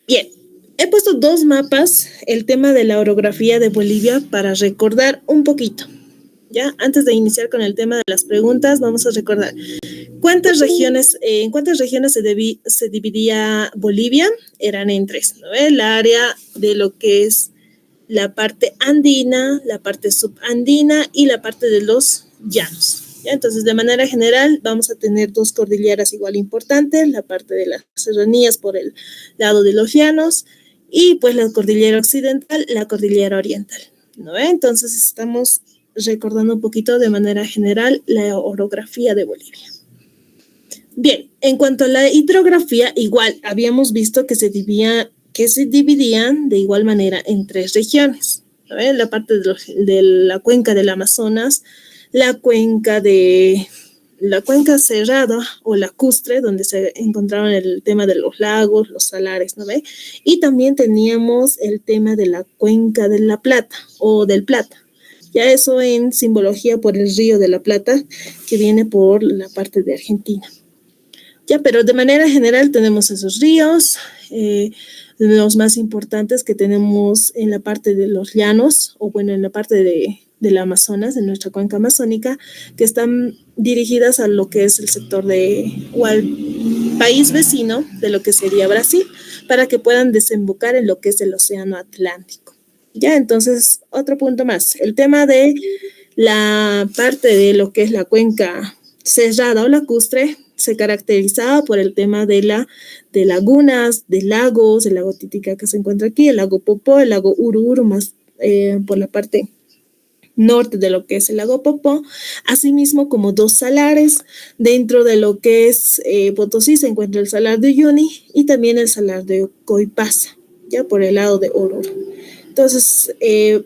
Bien, he puesto dos mapas, el tema de la orografía de Bolivia para recordar un poquito. Ya, antes de iniciar con el tema de las preguntas, vamos a recordar en cuántas regiones se dividía Bolivia. Eran en tres, ¿no? El área de lo que es la parte andina, la parte subandina y la parte de los llanos. ¿Ya? Entonces, de manera general, vamos a tener dos cordilleras igual importantes, la parte de las serranías por el lado de los llanos y pues la cordillera occidental, la cordillera oriental. ¿No? Entonces, estamos recordando un poquito de manera general la orografía de Bolivia. Bien, en cuanto a la hidrografía, igual habíamos visto que se dividían de igual manera en tres regiones. ¿No? La parte de la cuenca del Amazonas, la cuenca cerrada o lacustre, donde se encontraban el tema de los lagos, los salares, ¿no ve? Y también teníamos el tema de la cuenca de la Plata o del Plata. Ya eso en simbología por el río de la Plata, que viene por la parte de Argentina. Ya, pero de manera general tenemos esos ríos, los más importantes que tenemos en la parte de los llanos, o bueno, en la parte del Amazonas, en nuestra cuenca amazónica, que están dirigidas a lo que es el sector o al país vecino de lo que sería Brasil, para que puedan desembocar en lo que es el océano Atlántico. Ya, entonces, otro punto más, el tema de la parte de lo que es la cuenca cerrada o lacustre, se caracterizaba por el tema de lagunas, de lagos, el lago Titicaca que se encuentra aquí, el lago Popó, el lago Ururu, más por la parte norte de lo que es el lago Popó, asimismo como dos salares. Dentro de lo que es Potosí se encuentra el salar de Uyuni y también el salar de Coipasa, ya por el lado de Oruro. Entonces,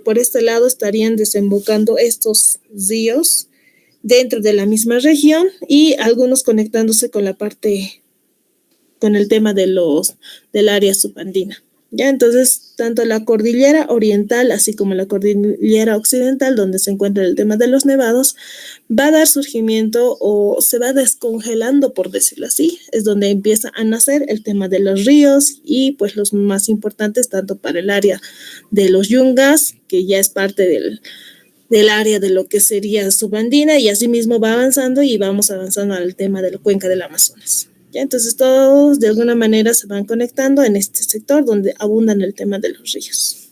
por este lado estarían desembocando estos ríos dentro de la misma región y algunos conectándose con con el tema del área subandina. Ya, entonces, tanto la cordillera oriental, así como la cordillera occidental, donde se encuentra el tema de los nevados, va a dar surgimiento o se va descongelando, por decirlo así. Es donde empieza a nacer el tema de los ríos y pues los más importantes, tanto para el área de los yungas, que ya es parte del área de lo que sería subandina, y así mismo va avanzando y vamos avanzando al tema de la cuenca del Amazonas. ¿Ya? Entonces todos de alguna manera se van conectando en este sector donde abundan el tema de los ríos.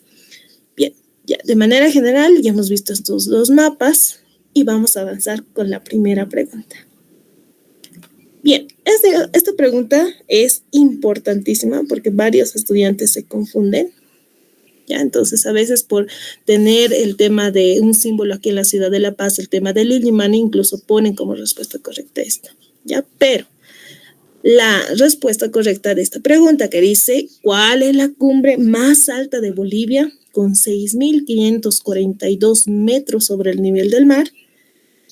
Bien, ya de manera general ya hemos visto estos dos mapas y vamos a avanzar con la primera pregunta. Bien, esta pregunta es importantísima porque varios estudiantes se confunden. ¿Ya? Entonces, a veces por tener el tema de un símbolo aquí en la ciudad de La Paz, el tema del Illimani, incluso ponen como respuesta correcta esta. ¿Ya? Pero la respuesta correcta de esta pregunta que dice, ¿cuál es la cumbre más alta de Bolivia con 6.542 metros sobre el nivel del mar?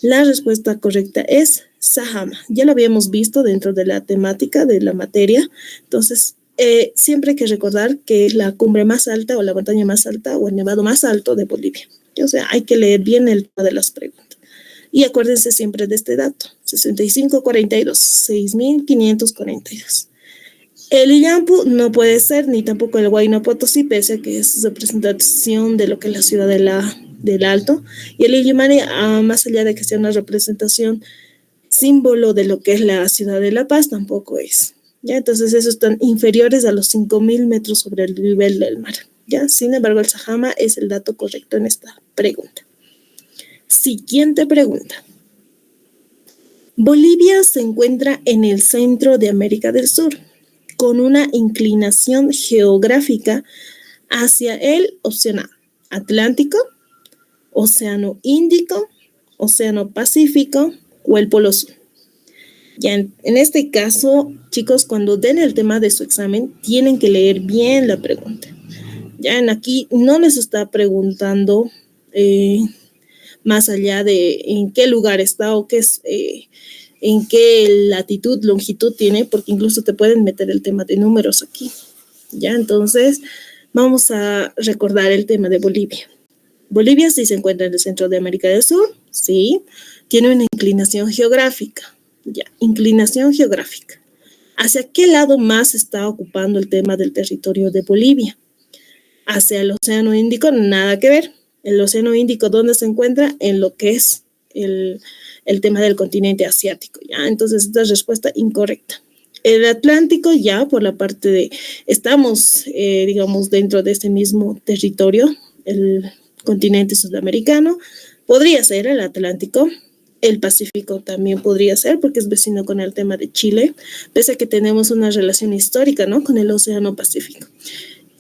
La respuesta correcta es Sajama. Ya lo habíamos visto dentro de la temática de la materia. Entonces, siempre hay que recordar que es la cumbre más alta o la montaña más alta o el nevado más alto de Bolivia. O sea, hay que leer bien el tema de las preguntas. Y acuérdense siempre de este dato, 6542, 6.542. El Illampu no puede ser, ni tampoco el Huayna Potosí, pese a que es representación de lo que es la ciudad del Alto. Y el Illimani, más allá de que sea una representación símbolo de lo que es la ciudad de La Paz, tampoco es. ¿Ya? Entonces, esos están inferiores a los 5.000 metros sobre el nivel del mar. ¿Ya? Sin embargo, el Sajama es el dato correcto en esta pregunta. Siguiente pregunta. Bolivia se encuentra en el centro de América del Sur, con una inclinación geográfica hacia el océano Atlántico, océano Índico, océano Pacífico o el Polo Sur. Ya en este caso, chicos, cuando den el tema de su examen, tienen que leer bien la pregunta. Ya en aquí no les está preguntando más allá de en qué lugar está o qué es, en qué latitud, longitud tiene, porque incluso te pueden meter el tema de números aquí. Ya, entonces vamos a recordar el tema de Bolivia. Bolivia sí se encuentra en el centro de América del Sur, sí, tiene una inclinación geográfica, ya, inclinación geográfica. ¿Hacia qué lado más está ocupando el tema del territorio de Bolivia? Hacia el Océano Índico, nada que ver. El Océano Índico, ¿dónde se encuentra? En lo que es el tema del continente asiático, ¿ya? Entonces, esta es respuesta incorrecta. El Atlántico, ya por la parte de, estamos, digamos, dentro de este mismo territorio, el continente sudamericano, podría ser el Atlántico. El Pacífico también podría ser, porque es vecino con el tema de Chile, pese a que tenemos una relación histórica, ¿no?, con el Océano Pacífico.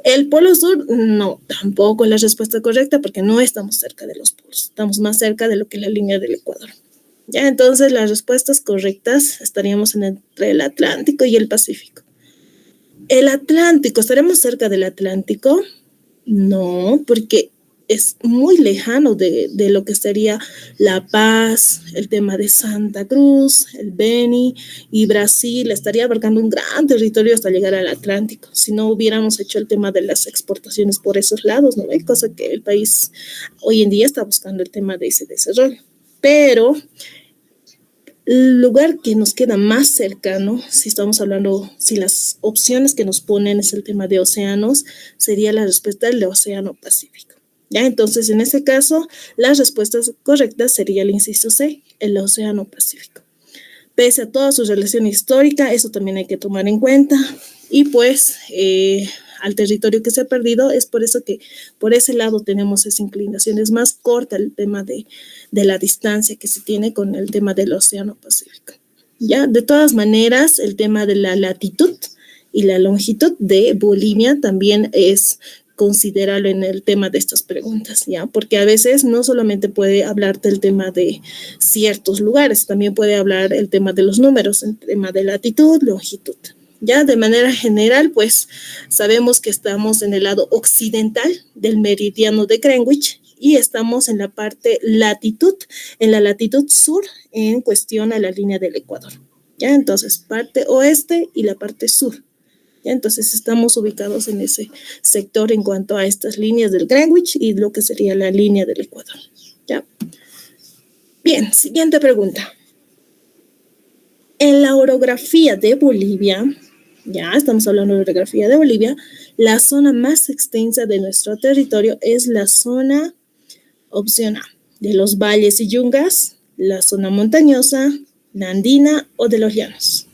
El Polo Sur, no, tampoco es la respuesta correcta, porque no estamos cerca de los polos, estamos más cerca de lo que es la línea del Ecuador. Ya, entonces las respuestas correctas estaríamos entre el Atlántico y el Pacífico. El Atlántico, ¿estaremos cerca del Atlántico? No, porque es muy lejano de lo que sería La Paz, el tema de Santa Cruz, el Beni y Brasil. Estaría abarcando un gran territorio hasta llegar al Atlántico. Si no hubiéramos hecho el tema de las exportaciones por esos lados, ¿no? Hay cosa que el país hoy en día está buscando el tema de ese desarrollo. Pero el lugar que nos queda más cercano, si estamos hablando, si las opciones que nos ponen es el tema de océanos, sería la respuesta del Océano Pacífico. ¿Ya? Entonces, en ese caso, las respuestas correctas sería el inciso C, el Océano Pacífico. Pese a toda su relación histórica, eso también hay que tomar en cuenta. Y pues, al territorio que se ha perdido, es por eso que por ese lado tenemos esa inclinación. Es más corta el tema de la distancia que se tiene con el tema del Océano Pacífico. ¿Ya? De todas maneras, el tema de la latitud y la longitud de Bolivia también es considerarlo en el tema de estas preguntas, ¿ya? Porque a veces no solamente puede hablarte el tema de ciertos lugares, también puede hablar el tema de los números, el tema de latitud, longitud. Ya de manera general, pues sabemos que estamos en el lado occidental del meridiano de Greenwich y estamos en la parte latitud, en la latitud sur en cuestión a la línea del Ecuador. Ya, entonces parte oeste y la parte sur. ¿Ya? Entonces estamos ubicados en ese sector en cuanto a estas líneas del Greenwich y lo que sería la línea del Ecuador. ¿Ya? Bien, siguiente pregunta. En la orografía de Bolivia, ya estamos hablando de orografía de Bolivia, la zona más extensa de nuestro territorio es la zona, opción A, de los valles y yungas, la zona montañosa, la andina o de los llanos.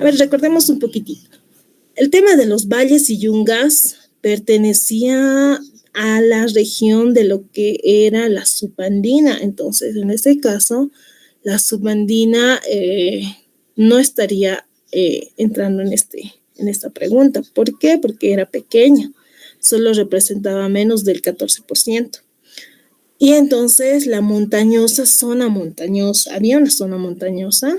A ver, recordemos un poquitito. El tema de los valles y yungas pertenecía a la región de lo que era la subandina. Entonces, en este caso, la subandina no estaría entrando en esta pregunta. ¿Por qué? Porque era pequeña. Solo representaba menos del 14%. Y entonces, la montañosa, zona montañosa, había una zona montañosa.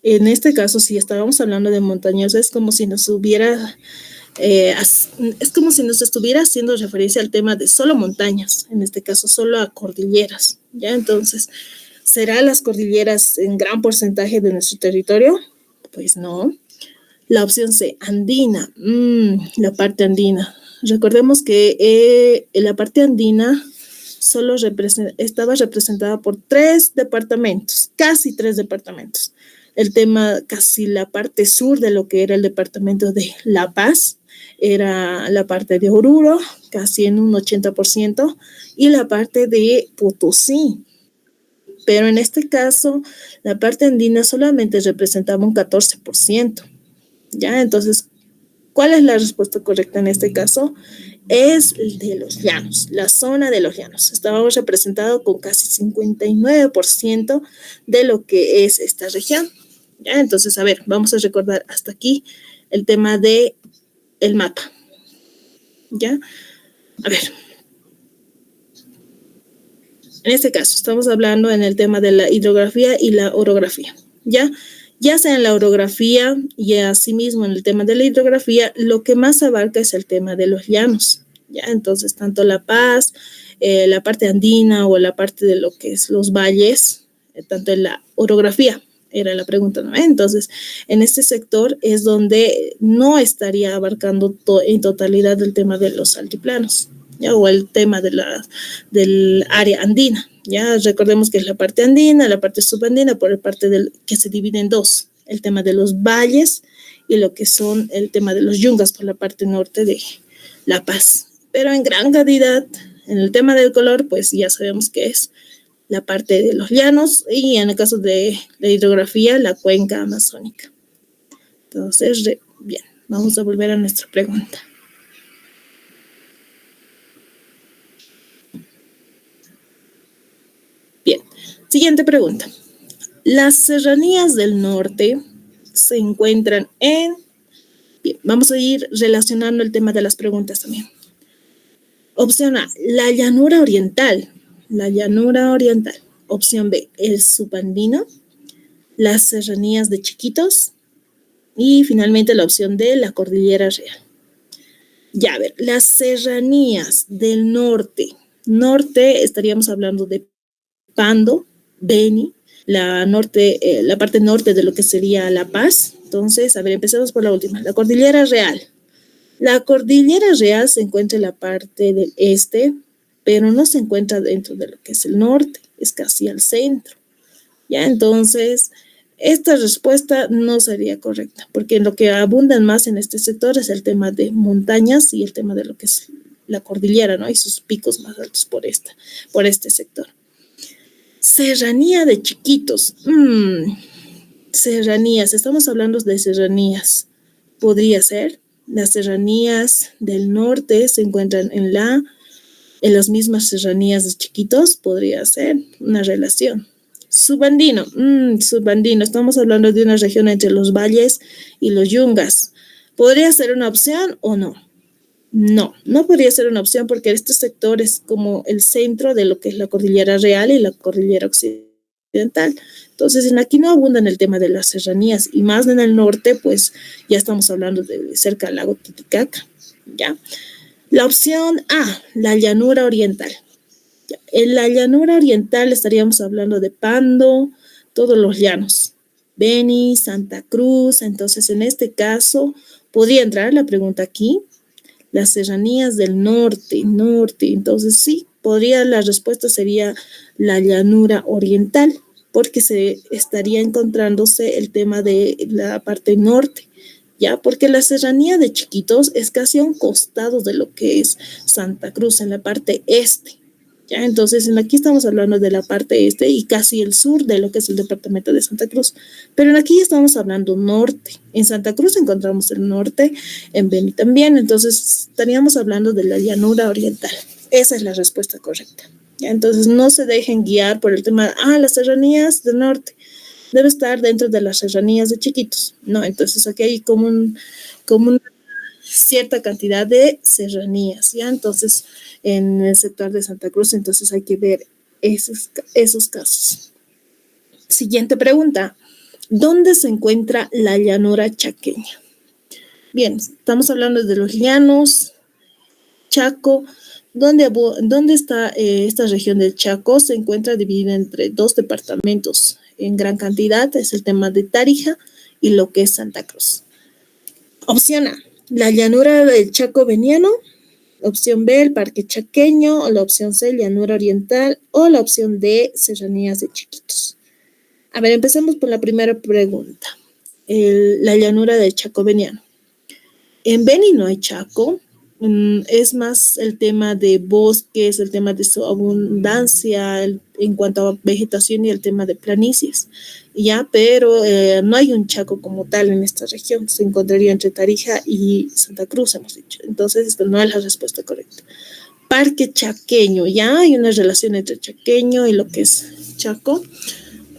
En este caso, si estábamos hablando de montañosa, es como si nos estuviera haciendo referencia al tema de solo montañas, en este caso solo a cordilleras, ¿ya? Entonces, ¿será las cordilleras en gran porcentaje de nuestro territorio? Pues no. La opción C, andina, la parte andina. Recordemos que la parte andina solo estaba representada por 3 departamentos, casi 3 departamentos. El tema, casi la parte sur de lo que era el departamento de La Paz, era la parte de Oruro, casi en un 80%, y la parte de Potosí. Pero en este caso, la parte andina solamente representaba un 14%. ¿Ya? Entonces, ¿cuál es la respuesta correcta en este caso? Es el de los llanos, la zona de los llanos. Estábamos representados con casi 59% de lo que es esta región. ¿Ya? Entonces, a ver, vamos a recordar hasta aquí el tema de el mapa. ¿Ya? A ver. En este caso, estamos hablando en el tema de la hidrografía y la orografía. ¿Ya? Ya sea en la orografía y asimismo en el tema de la hidrografía, lo que más abarca es el tema de los llanos. ¿Ya? Entonces, tanto La Paz, la parte andina o la parte de lo que es los valles, tanto en la orografía, era la pregunta, ¿no? Entonces, en este sector es donde no estaría abarcando en totalidad el tema de los altiplanos, ¿ya? O el tema del área andina. Ya recordemos que es la parte andina, la parte subandina, por el parte que se divide en dos, el tema de los valles y lo que son el tema de los yungas por la parte norte de La Paz. Pero en gran cantidad, en el tema del color, pues ya sabemos que es la parte de los llanos y en el caso de la hidrografía, la cuenca amazónica. Entonces, bien, vamos a volver a nuestra pregunta. Bien, siguiente pregunta. Las serranías del norte se encuentran en... Bien, vamos a ir relacionando el tema de las preguntas también. Opción A, la llanura oriental. La llanura oriental. Opción B, el subandino. Las serranías de Chiquitos. Y finalmente la opción D, la cordillera real. Ya, a ver, las serranías del norte. Norte estaríamos hablando de Pando, Beni, la parte norte de lo que sería La Paz. Entonces, a ver, empecemos por la última. La cordillera real. La cordillera real se encuentra en la parte del este, pero no se encuentra dentro de lo que es el norte, es casi al centro. Ya, entonces, esta respuesta no sería correcta, porque lo que abundan más en este sector es el tema de montañas y el tema de lo que es la cordillera, ¿no? Y sus picos más altos por este sector. Serranía de Chiquitos. Serranías, estamos hablando de serranías. Podría ser. Las serranías del norte se encuentran en las mismas serranías de Chiquitos. Podría ser una relación. Subandino. Subandino. Estamos hablando de una región entre los valles y los yungas. ¿Podría ser una opción o no? No, no podría ser una opción porque este sector es como el centro de lo que es la cordillera real y la cordillera occidental. Entonces, aquí no abundan el tema de las serranías y más en el norte, pues ya estamos hablando de cerca del lago Titicaca, ¿ya? La opción A, la llanura oriental. En la llanura oriental estaríamos hablando de Pando, todos los llanos, Beni, Santa Cruz. Entonces, en este caso, podría entrar la pregunta aquí. Las serranías del norte. Entonces, sí, la respuesta sería la llanura oriental, porque se estaría encontrándose el tema de la parte norte, ¿ya? Porque la serranía de Chiquitos es casi a un costado de lo que es Santa Cruz, en la parte este, ¿ya? Entonces, aquí estamos hablando de la parte este y casi el sur de lo que es el departamento de Santa Cruz. Pero aquí estamos hablando norte. En Santa Cruz encontramos el norte, en Beni también. Entonces, estaríamos hablando de la llanura oriental. Esa es la respuesta correcta, ¿ya? Entonces, no se dejen guiar por el tema, las serranías del norte. Debe estar dentro de las serranías de Chiquitos. No, entonces aquí hay como una cierta cantidad de serranías, ¿ya? Entonces, en el sector de Santa Cruz, entonces hay que ver esos casos. Siguiente pregunta. ¿Dónde se encuentra la llanura chaqueña? Bien, estamos hablando de los llanos, Chaco. ¿Dónde está esta región del Chaco? Se encuentra dividida entre dos departamentos en gran cantidad. Es el tema de Tarija y lo que es Santa Cruz. Opción A, la llanura del Chaco veniano. Opción B, el Parque Chaqueño. O la opción C, llanura oriental. O la opción D, serranías de Chiquitos. A ver, empecemos por la primera pregunta. La llanura del Chaco veniano. En Beni no hay Chaco. Es más el tema de bosques, el tema de su abundancia en cuanto a vegetación y el tema de planicies, ¿ya? Pero no hay un Chaco como tal en esta región. Se encontraría entre Tarija y Santa Cruz, hemos dicho. Entonces, esto no es la respuesta correcta. Parque Chaqueño, ya hay una relación entre Chaqueño y lo que es Chaco.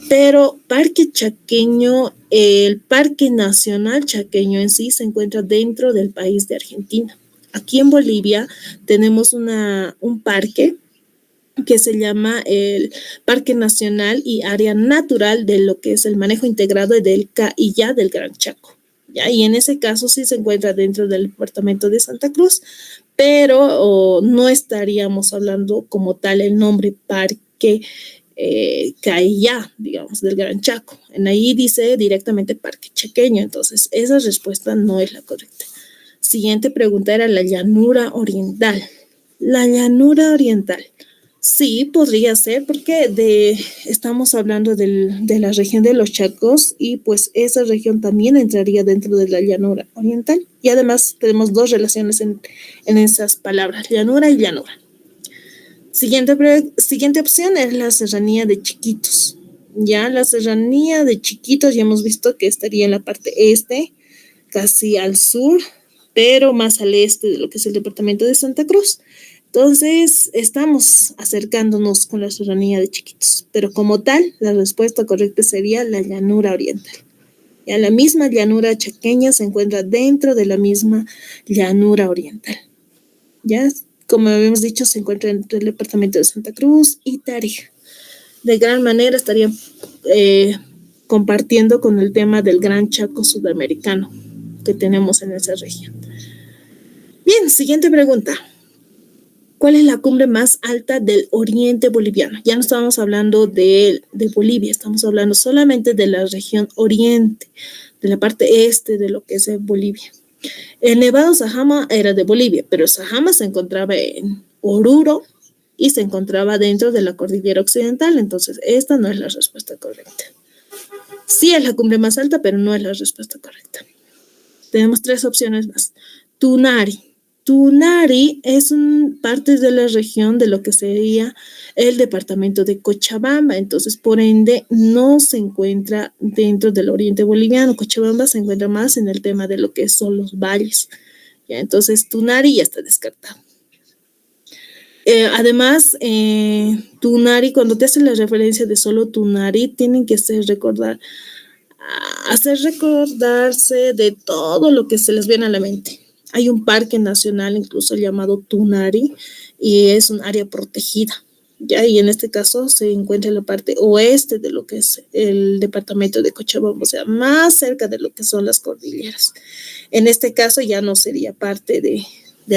Pero Parque Chaqueño, el Parque Nacional Chaqueño en sí se encuentra dentro del país de Argentina. Aquí en Bolivia tenemos un parque que se llama el Parque Nacional y Área Natural de lo que es el manejo integrado del CAIYA del Gran Chaco, ¿ya? Y en ese caso sí se encuentra dentro del departamento de Santa Cruz, pero no estaríamos hablando como tal el nombre Parque CAIYA, digamos, del Gran Chaco. En ahí dice directamente Parque Chaqueño, entonces esa respuesta no es la correcta. Siguiente pregunta era la llanura oriental. La llanura oriental. Sí, podría ser, porque estamos hablando de la región de los Chacos y pues esa región también entraría dentro de la llanura oriental. Y además tenemos dos relaciones en esas palabras, llanura y llanura. Siguiente opción es la serranía de Chiquitos. Ya la serranía de Chiquitos ya hemos visto que estaría en la parte este, casi al sur, pero más al este de lo que es el departamento de Santa Cruz. Entonces, estamos acercándonos con la serranía de Chiquitos, pero como tal, la respuesta correcta sería la llanura oriental. Ya la misma llanura chaqueña se encuentra dentro de la misma llanura oriental. Ya, como habíamos dicho, se encuentra entre el departamento de Santa Cruz y Tarija. De gran manera estarían compartiendo con el tema del Gran Chaco sudamericano que tenemos en esa región. Bien, siguiente pregunta. ¿Cuál es la cumbre más alta del oriente boliviano? Ya no estamos hablando de Bolivia, estamos hablando solamente de la región oriente, de la parte este de lo que es Bolivia. El Nevado Sajama era de Bolivia, pero Sajama se encontraba en Oruro y se encontraba dentro de la cordillera occidental, entonces esta no es la respuesta correcta. Sí es la cumbre más alta, pero no es la respuesta correcta. Tenemos tres opciones más. Tunari. Tunari es parte de la región de lo que sería el departamento de Cochabamba, entonces por ende no se encuentra dentro del oriente boliviano. Cochabamba se encuentra más en el tema de lo que son los valles. ¿Ya? Entonces Tunari ya está descartado. Además, Tunari, cuando te hacen la referencia de solo Tunari, tienen que hacer recordarse de todo lo que se les viene a la mente. Hay un parque nacional incluso llamado Tunari y es un área protegida. ¿Ya? Y en este caso se encuentra en la parte oeste de lo que es el departamento de Cochabamba, o sea, más cerca de lo que son las cordilleras. En este caso ya no sería parte del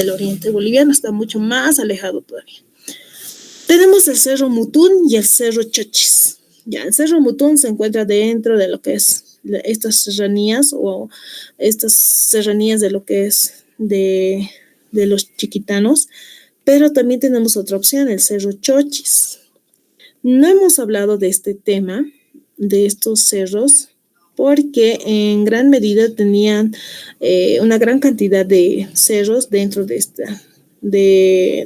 oriente boliviano, está mucho más alejado todavía. Tenemos el Cerro Mutún y el Cerro Chochis. Ya, el Cerro Mutún se encuentra dentro de lo que es estas serranías o estas serranías de lo que es de los chiquitanos, pero también tenemos otra opción, el Cerro Chochis. No hemos hablado de este tema, de estos cerros, porque en gran medida tenían una gran cantidad de cerros dentro de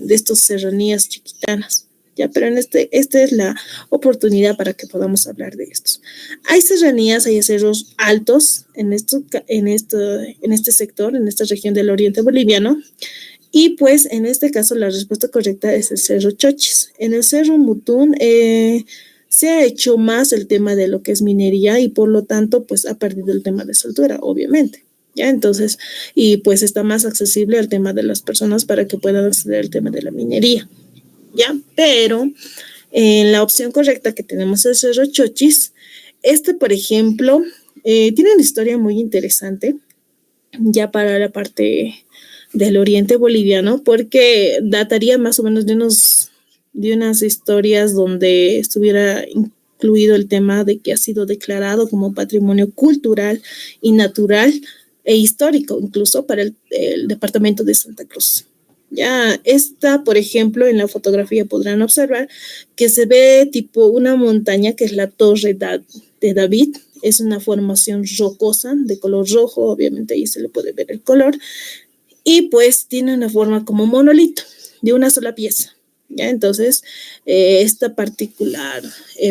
estos serranías chiquitanas. Ya, pero esta es la oportunidad para que podamos hablar de estos. Hay serranías, hay cerros altos en este sector, en esta región del oriente boliviano, y pues en este caso la respuesta correcta es el Cerro Chochis. En el Cerro Mutún se ha hecho más el tema de lo que es minería y por lo tanto pues ha perdido el tema de su altura, obviamente. ¿Ya? Entonces, y pues está más accesible al tema de las personas para que puedan acceder al tema de la minería. ¿Ya? Pero en la opción correcta que tenemos el Cerro Chochis, por ejemplo, tiene una historia muy interesante ya para la parte del oriente boliviano, porque dataría más o menos de unas historias donde estuviera incluido el tema de que ha sido declarado como patrimonio cultural y natural e histórico, incluso para el departamento de Santa Cruz. Ya por ejemplo, en la fotografía podrán observar que se ve tipo una montaña que es la Torre de David. Es una formación rocosa de color rojo, obviamente ahí se le puede ver el color. Y pues tiene una forma como monolito, de una sola pieza. ¿Ya? Entonces, esta particular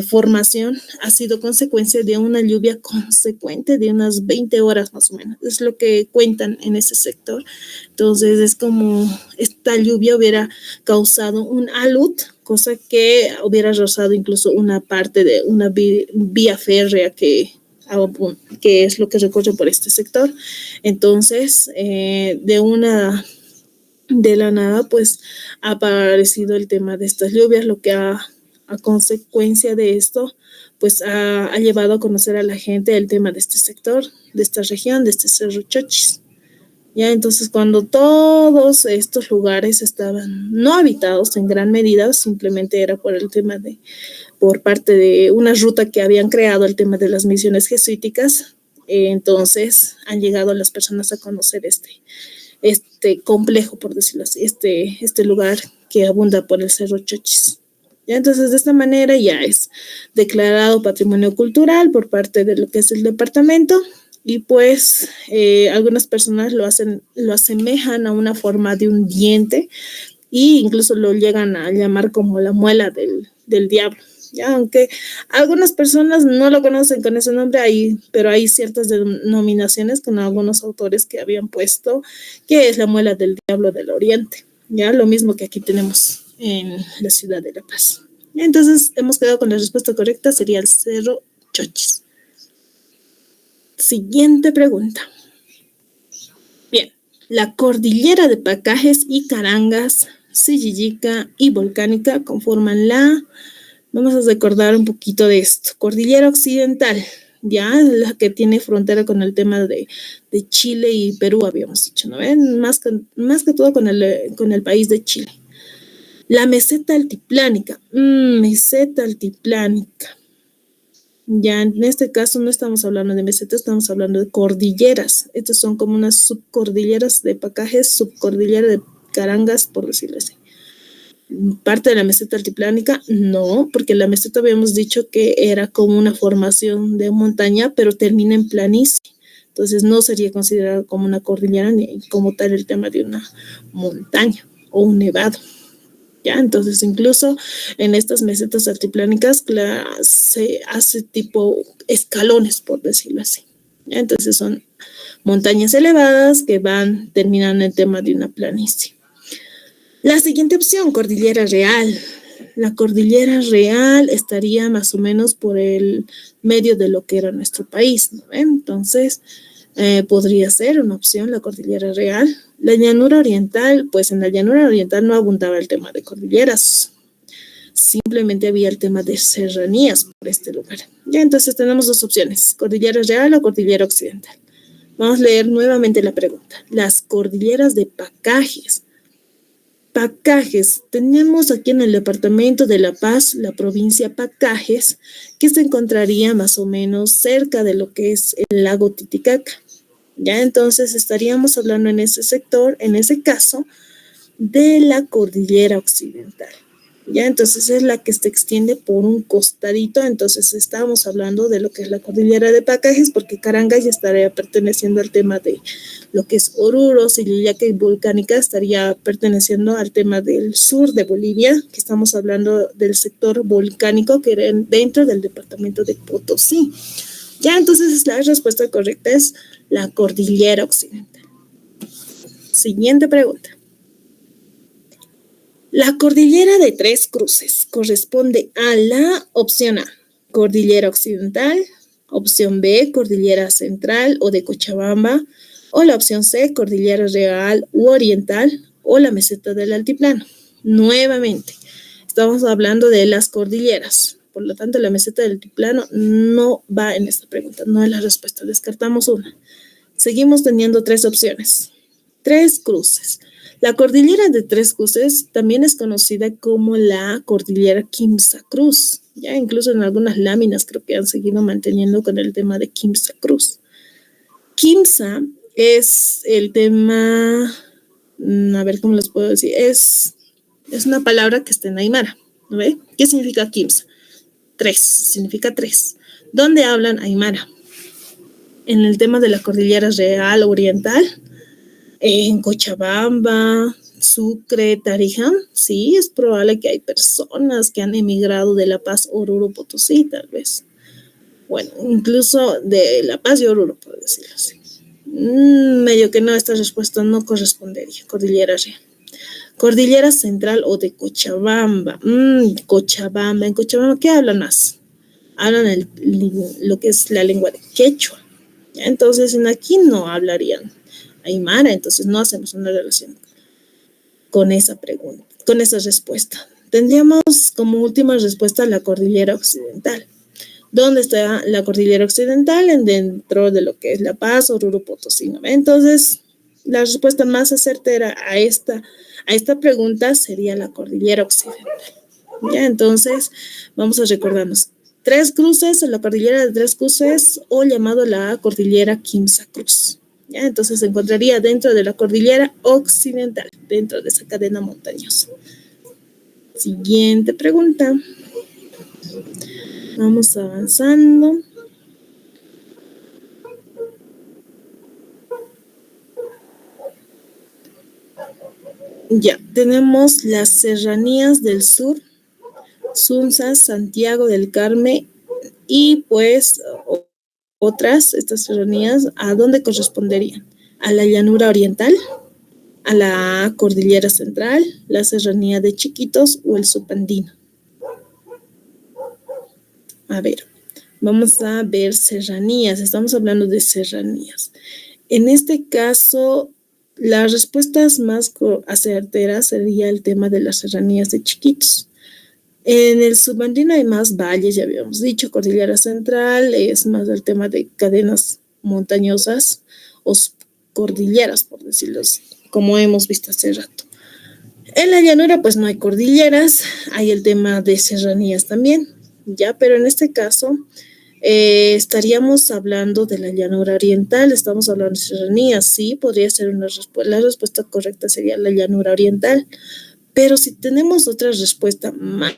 formación ha sido consecuencia de una lluvia consecuente de unas 20 horas más o menos. Es lo que cuentan en ese sector. Entonces, es como esta lluvia hubiera causado un alud, cosa que hubiera rozado incluso una parte de una vía férrea que es lo que recorre por este sector. Entonces, de la nada, pues ha aparecido el tema de estas lluvias, lo que a consecuencia de esto, pues ha llevado a conocer a la gente el tema de este sector, de esta región, de este Cerro Chochis. Ya, entonces cuando todos estos lugares estaban no habitados en gran medida, simplemente era por el tema por parte de una ruta que habían creado, el tema de las misiones jesuíticas, entonces han llegado las personas a conocer este complejo, por decirlo así, este lugar que abunda por el Cerro Chochis. ¿Ya? Entonces, de esta manera ya es declarado patrimonio cultural por parte de lo que es el departamento y pues algunas personas lo asemejan a una forma de un diente e incluso lo llegan a llamar como la muela del diablo. ¿Ya? Aunque algunas personas no lo conocen con ese nombre, pero hay ciertas denominaciones con algunos autores que habían puesto que es la muela del diablo del oriente. Ya lo mismo que aquí tenemos en la ciudad de La Paz. Entonces hemos quedado con la respuesta correcta, sería el Cerro Chochis. Siguiente pregunta. Bien, la cordillera de Pacajes y Carangas, Sillijica y Volcánica conforman vamos a recordar un poquito de esto, cordillera occidental, ya la que tiene frontera con el tema de Chile y Perú, habíamos dicho, ¿no ven? Más que todo con el país de Chile. La meseta altiplánica, meseta altiplánica. Ya en este caso no estamos hablando de mesetas, estamos hablando de cordilleras. Estas son como unas subcordilleras de Pacajes, subcordillera de Carangas, por decirlo así. Parte de la meseta altiplánica, no, porque la meseta habíamos dicho que era como una formación de montaña, pero termina en planicie. Entonces no sería considerado como una cordillera ni como tal el tema de una montaña o un nevado. ¿Ya? Entonces, incluso en estas mesetas altiplánicas se hace tipo escalones, por decirlo así. ¿Ya? Entonces, son montañas elevadas que terminan en el tema de una planicie. La siguiente opción, Cordillera Real. La Cordillera Real estaría más o menos por el medio de lo que era nuestro país, ¿no? Entonces, podría ser una opción la Cordillera Real. La llanura oriental, pues en la llanura oriental no abundaba el tema de cordilleras, simplemente había el tema de serranías por este lugar. Ya, entonces tenemos dos opciones, Cordillera Real o Cordillera Occidental. Vamos a leer nuevamente la pregunta. Las cordilleras de Pacajes. Pacajes, tenemos aquí en el departamento de La Paz, la provincia Pacajes, que se encontraría más o menos cerca de lo que es el lago Titicaca. Ya, entonces estaríamos hablando en ese sector, en ese caso, de la cordillera occidental. Ya, entonces es la que se extiende por un costadito, entonces estamos hablando de lo que es la cordillera de Pacajes, porque Caranga ya estaría perteneciendo al tema de lo que es Oruro, Sillillaca y Volcánica estaría perteneciendo al tema del sur de Bolivia, que estamos hablando del sector volcánico que era dentro del departamento de Potosí. Ya, entonces la respuesta correcta es la cordillera occidental. Siguiente pregunta. La cordillera de Tres Cruces corresponde a la opción A, cordillera occidental, opción B, cordillera central o de Cochabamba, o la opción C, cordillera real u oriental, o la meseta del altiplano. Nuevamente, estamos hablando de las cordilleras. Por lo tanto, la meseta del altiplano no va en esta pregunta, no es la respuesta. Descartamos una. Seguimos teniendo tres opciones. Tres Cruces. La cordillera de Tres Cruces también es conocida como la cordillera Quimsa Cruz. Ya incluso en algunas láminas creo que han seguido manteniendo con el tema de Quimsa Cruz. Quimsa es el tema, a ver cómo les puedo decir, es una palabra que está en aymara, ¿no ve? ¿Qué significa Quimsa? Tres, significa tres. ¿Dónde hablan aymara? En el tema de la cordillera real oriental, en Cochabamba, Sucre, Tarija, sí, es probable que hay personas que han emigrado de La Paz, Oruro, Potosí, tal vez. Bueno, incluso de La Paz y Oruro, por decirlo así. Medio que no, esta respuesta no correspondería. Cordillera Real. Cordillera Central o de Cochabamba. Cochabamba. En Cochabamba, ¿qué hablan más? Hablan lo que es la lengua de quechua. Entonces, en aquí no hablarían aymara, entonces no hacemos una relación con esa pregunta, con esa respuesta. Tendríamos como última respuesta la cordillera occidental. ¿Dónde está la cordillera occidental? Dentro de lo que es La Paz, Oruro, Potosí. Entonces, la respuesta más certera a esta pregunta sería la cordillera occidental. Ya, entonces, vamos a recordarnos. Tres Cruces, la cordillera de Tres Cruces, o llamado la cordillera Quimsa Cruz. ¿Ya? Entonces se encontraría dentro de la cordillera occidental, dentro de esa cadena montañosa. Siguiente pregunta. Vamos avanzando. Ya, tenemos las serranías del sur, Sunza, Santiago del Carmen y pues otras, estas serranías, ¿a dónde corresponderían? ¿A la llanura oriental, a la cordillera central, la serranía de Chiquitos o el subandino? A ver, vamos a ver serranías, estamos hablando de serranías. En este caso, las respuestas más acerteras sería el tema de las serranías de Chiquitos. En el subandino hay más valles, ya habíamos dicho, cordillera central, es más el tema de cadenas montañosas o cordilleras, por decirlo así, como hemos visto hace rato. En la llanura pues no hay cordilleras, hay el tema de serranías también, ya, pero en este caso estaríamos hablando de la llanura oriental, estamos hablando de serranías, sí, podría ser una respuesta, la respuesta correcta sería la llanura oriental, pero si tenemos otra respuesta más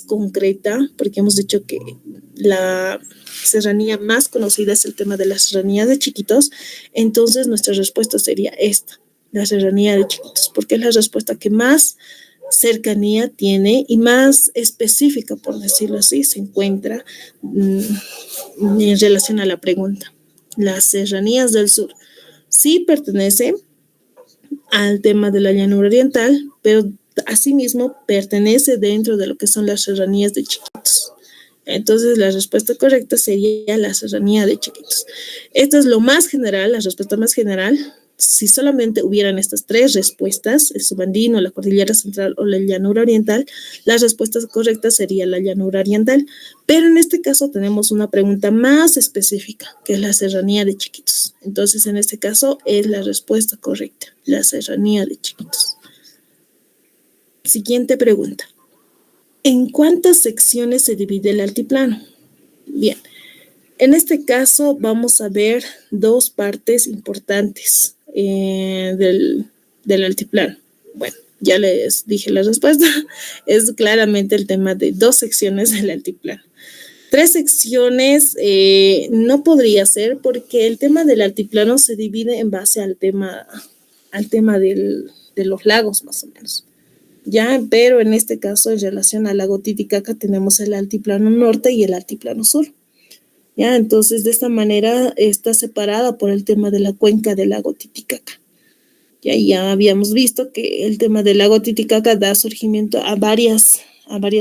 concreta, porque hemos dicho que la serranía más conocida es el tema de las serranías de Chiquitos, entonces nuestra respuesta sería esta, la serranía de Chiquitos, porque es la respuesta que más cercanía tiene y más específica, por decirlo así, se encuentra en relación a la pregunta. Las serranías del sur sí pertenecen al tema de la llanura oriental, pero asimismo pertenece dentro de lo que son las serranías de Chiquitos. Entonces la respuesta correcta sería la serranía de Chiquitos. Esto es lo más general, la respuesta más general. Si solamente hubieran estas tres respuestas, el subandino, la cordillera central o la llanura oriental, la respuesta correcta sería la llanura oriental. Pero en este caso tenemos una pregunta más específica, que es la serranía de Chiquitos. Entonces en este caso es la respuesta correcta, la serranía de Chiquitos. Siguiente pregunta. ¿En cuántas secciones se divide el altiplano? Bien, en este caso vamos a ver dos partes importantes del altiplano. Bueno, ya les dije la respuesta. Es claramente el tema de dos secciones del altiplano. Tres secciones no podría ser porque el tema del altiplano se divide en base al tema de los lagos, más o menos. Ya, pero en este caso, en relación al lago Titicaca, tenemos el altiplano norte y el altiplano sur. Ya, entonces de esta manera está separada por el tema de la cuenca del lago Titicaca. Ya habíamos visto que el tema del lago Titicaca da surgimiento a varias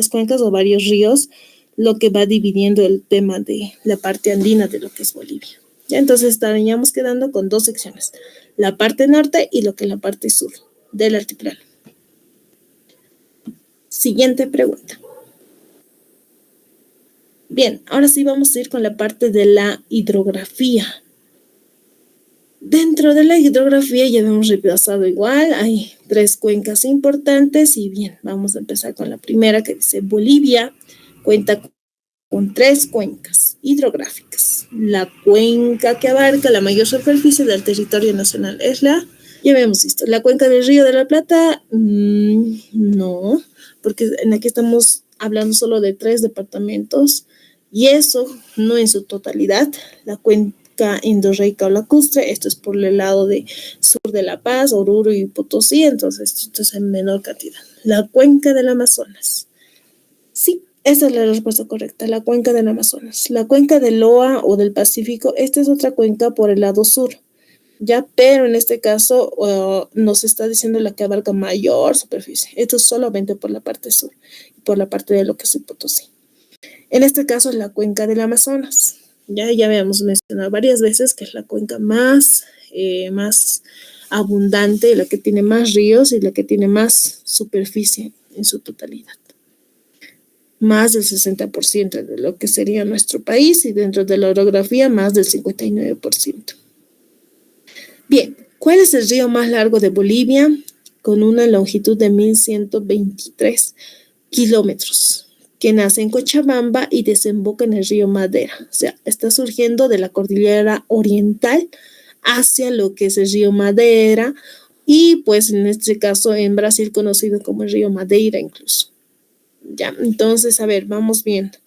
cuencas o varios ríos, lo que va dividiendo el tema de la parte andina de lo que es Bolivia. Ya, entonces estaríamos quedando con dos secciones, la parte norte y lo que es la parte sur del altiplano. Siguiente pregunta. Bien, ahora sí vamos a ir con la parte de la hidrografía. Dentro de la hidrografía ya hemos repasado igual, hay tres cuencas importantes y bien, vamos a empezar con la primera que dice Bolivia cuenta con tres cuencas hidrográficas. La cuenca que abarca la mayor superficie del territorio nacional es ya habíamos visto, la cuenca del Río de la Plata, no, porque en aquí estamos hablando solo de tres departamentos y eso no en su totalidad. La cuenca endorreica o lacustre, esto es por el lado de sur de La Paz, Oruro y Potosí, entonces esto es en menor cantidad. La cuenca del Amazonas, sí, esa es la respuesta correcta, la cuenca del Amazonas. La cuenca del Loa o del Pacífico, esta es otra cuenca por el lado sur. Ya, pero en este caso nos está diciendo la que abarca mayor superficie. Esto es solamente por la parte sur, por la parte de lo que es Potosí. En este caso es la cuenca del Amazonas. Ya habíamos mencionado varias veces que es la cuenca más abundante, la que tiene más ríos y la que tiene más superficie en su totalidad. Más del 60% de lo que sería nuestro país y dentro de la orografía más del 59%. Bien, ¿cuál es el río más largo de Bolivia? Con una longitud de 1.123 kilómetros, que nace en Cochabamba y desemboca en el río Madera. O sea, está surgiendo de la cordillera oriental hacia lo que es el río Madera y pues en este caso en Brasil conocido como el río Madeira incluso. Ya, entonces, a ver, vamos viendo.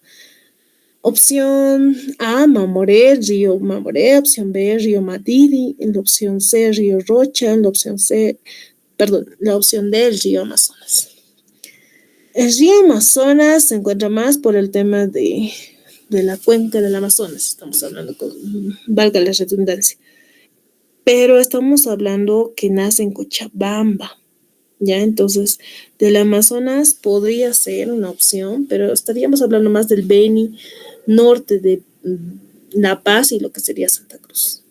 Opción A, Mamoré, río Mamoré. Opción B, río Madidi. En la opción C, río Rocha. En la opción C, perdón, la opción D, el río Amazonas. El río Amazonas se encuentra más por el tema de la cuenca del Amazonas. Estamos hablando con, valga la redundancia. Pero estamos hablando que nace en Cochabamba. Ya, entonces, del Amazonas podría ser una opción, pero estaríamos hablando más del Beni, norte de La Paz y lo que sería Santa Cruz.